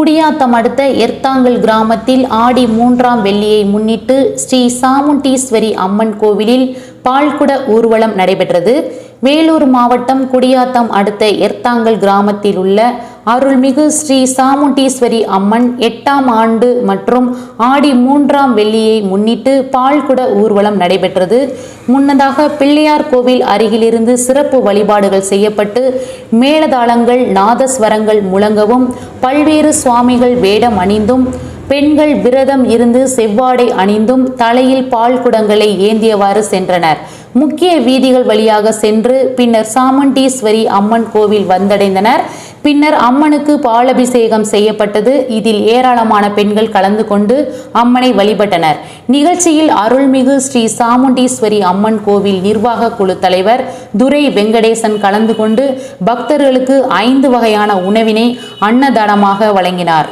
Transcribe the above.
குடியாத்தம் அடுத்த எர்த்தாங்கல் கிராமத்தில் ஆடி 3ஆம் வெள்ளியை முன்னிட்டு ஸ்ரீ சாமுண்டீஸ்வரி அம்மன் கோவிலில் பால்குட ஊர்வலம் நடைபெற்றது. வேலூர் மாவட்டம் குடியாத்தம் அடுத்த எர்த்தாங்கல் கிராமத்தில் உள்ள அருள்மிகு ஸ்ரீ சாமுண்டீஸ்வரி அம்மன் 8ஆம் ஆண்டு மற்றும் ஆடி 3ஆம் வெள்ளியை முன்னிட்டு பால்குட ஊர்வலம் நடைபெற்றது. முன்னதாக பிள்ளையார் கோவில் அருகிலிருந்து சிறப்பு வழிபாடுகள் செய்யப்பட்டு மேளதாளங்கள் நாதஸ்வரங்கள் முழங்கவும் பல்வேறு சுவாமிகள் வேடம் அணிந்தும் பெண்கள் விரதம் இருந்து செவ்வாடை அணிந்தும் தலையில் பால் குடங்களை ஏந்தியவாறு சென்றனர். முக்கிய வீதிகள் வழியாக சென்று பின்னர் சாமுண்டீஸ்வரி அம்மன் கோவில் வந்தடைந்தனர். பின்னர் அம்மனுக்கு பாலபிஷேகம் செய்யப்பட்டது. இதில் ஏராளமான பெண்கள் கலந்து கொண்டு அம்மனை வழிபட்டனர். நிகழ்ச்சியில் அருள்மிகு ஸ்ரீ சாமுண்டீஸ்வரி அம்மன் கோவில் நிர்வாக குழு தலைவர் துரை வெங்கடேசன் கலந்து கொண்டு பக்தர்களுக்கு 5 வகையான உணவினை அன்னதானமாக வழங்கினார்.